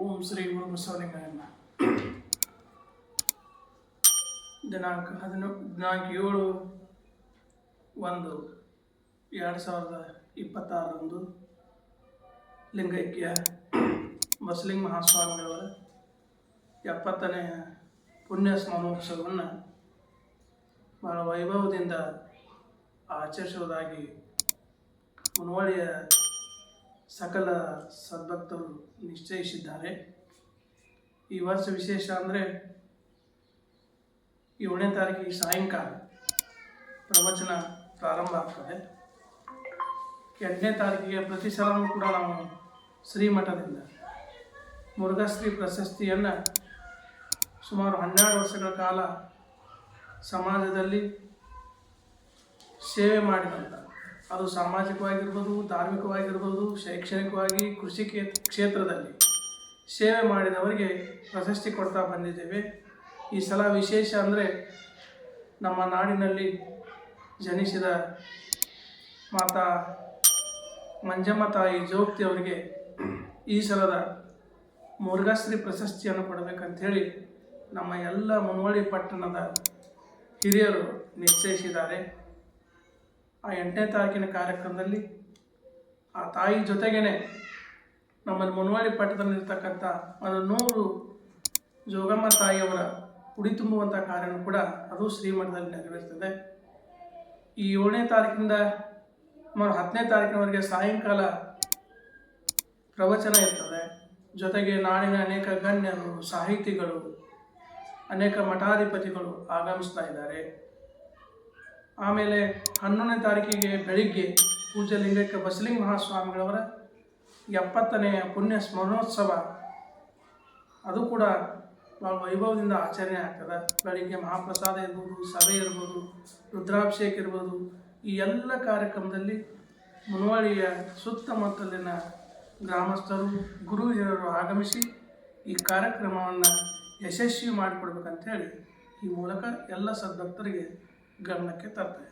ಓಂ ಶ್ರೀ ಗುರು ಬಸವಲಿಂಗಾಯ ನಮಃ. ದಿನಾಂಕ 7/1/2026 ಲಿಂಗೈಕ್ಯ ಬಸವಲಿಂಗ ಮಹಾಸ್ವಾಮಿಗಳವರ 70ನೇ ಪುಣ್ಯ ಸ್ಮರಣೋತ್ಸವವನ್ನು ಬಹಳ ವೈಭವದಿಂದ ಆಚರಿಸುವುದಾಗಿ ಮುನವಳ್ಳಿಯ ಸಕಲ ಸದ್ಭಕ್ತರು ನಿಶ್ಚಯಿಸಿದ್ದಾರೆ. ಈ ವರ್ಷ ವಿಶೇಷ ಅಂದರೆ 7ನೇ ತಾರೀಕಿಗೆ ಸಾಯಂಕಾಲ ಪ್ರವಚನ ಪ್ರಾರಂಭ ಆಗ್ತದೆ. 8ನೇ ತಾರೀಕಿಗೆ ಪ್ರತಿ ಸಲವೂ ಕೂಡ ನಾವು ಶ್ರೀಮಠದಿಂದ ಮುರುಘಾಶ್ರೀ ಪ್ರಶಸ್ತಿಯನ್ನು ಸುಮಾರು 12 ವರ್ಷಗಳ ಕಾಲ ಸಮಾಜದಲ್ಲಿ ಸೇವೆ ಮಾಡಿದಂಥ, ಅದು ಸಾಮಾಜಿಕವಾಗಿರ್ಬೋದು, ಧಾರ್ಮಿಕವಾಗಿರ್ಬೋದು, ಶೈಕ್ಷಣಿಕವಾಗಿ, ಕೃಷಿ ಕ್ಷೇತ್ರದಲ್ಲಿ ಸೇವೆ ಮಾಡಿದವರಿಗೆ ಪ್ರಶಸ್ತಿ ಕೊಡ್ತಾ ಬಂದಿದ್ದೇವೆ. ಈ ಸಲ ವಿಶೇಷ ಅಂದರೆ ನಮ್ಮ ನಾಡಿನಲ್ಲಿ ಜನಿಸಿದ ಮಾತಾ ಮಂಜಮ್ಮ ತಾಯಿ ಜೋಗ್ತಿ ಅವರಿಗೆ ಈ ಸಲದ ಮುರುಘಾಶ್ರೀ ಪ್ರಶಸ್ತಿಯನ್ನು ಕೊಡಬೇಕಂಥೇಳಿ ನಮ್ಮ ಎಲ್ಲ ಮುನವಳ್ಳಿ ಪಟ್ಟಣದ ಹಿರಿಯರು ನಿಶ್ಚಯಿಸಿದ್ದಾರೆ. ಆ 8ನೇ ತಾರೀಕಿನ ಕಾರ್ಯಕ್ರಮದಲ್ಲಿ ಆ ತಾಯಿ ಜೊತೆಗೇ ನಮ್ಮಲ್ಲಿ ಮುನವಳ್ಳಿ ಪಟ್ಟಣದಲ್ಲಿರ್ತಕ್ಕಂಥ 100 ಜೋಗಮ್ಮ ತಾಯಿಯವರ ಉಡಿ ತುಂಬುವಂಥ ಕಾರ್ಯನೂ ಕೂಡ ಅದು ಶ್ರೀಮಠದಲ್ಲಿ ನೆರವೇರ್ತದೆ. ಈ 7ನೇ ತಾರೀಕಿಂದ ಸುಮಾರು 10ನೇ ತಾರೀಕಿನವರೆಗೆ ಸಾಯಂಕಾಲ ಪ್ರವಚನ ಇರ್ತದೆ. ಜೊತೆಗೆ ನಾಡಿನ ಅನೇಕ ಗಣ್ಯರು, ಸಾಹಿತಿಗಳು, ಅನೇಕ ಮಠಾಧಿಪತಿಗಳು ಆಗಮಿಸ್ತಾ ಇದ್ದಾರೆ. ಆಮೇಲೆ 11ನೇ ತಾರೀಕಿಗೆ ಬೆಳಿಗ್ಗೆ ಪೂಜ್ಯ ಲಿಂಗೈಕ್ಯ ಬಸವಲಿಂಗ ಮಹಾಸ್ವಾಮಿಗಳವರ 70ನೇ ಪುಣ್ಯ ಸ್ಮರಣೋತ್ಸವ ಅದು ಕೂಡ ಭಾಳ ವೈಭವದಿಂದ ಆಚರಣೆ ಆಗ್ತದೆ. ಬೆಳಿಗ್ಗೆ ಮಹಾಪ್ರಸಾದ ಇರ್ಬೋದು, ಸಭೆ ಇರ್ಬೋದು, ರುದ್ರಾಭಿಷೇಕ ಇರ್ಬೋದು. ಈ ಎಲ್ಲ ಕಾರ್ಯಕ್ರಮದಲ್ಲಿ ಮುನವಳ್ಳಿಯ ಸುತ್ತಮುತ್ತಲಿನ ಗ್ರಾಮಸ್ಥರು, ಗುರು ಹಿರಿಯರು ಆಗಮಿಸಿ ಈ ಕಾರ್ಯಕ್ರಮವನ್ನು ಯಶಸ್ವಿ ಮಾಡಿಕೊಡ್ಬೇಕಂತೇಳಿ ಈ ಮೂಲಕ ಎಲ್ಲ ಸದ್ಭಕ್ತರಿಗೆ ಗಮನಕ್ಕೆ ತರ್ತೇವೆ.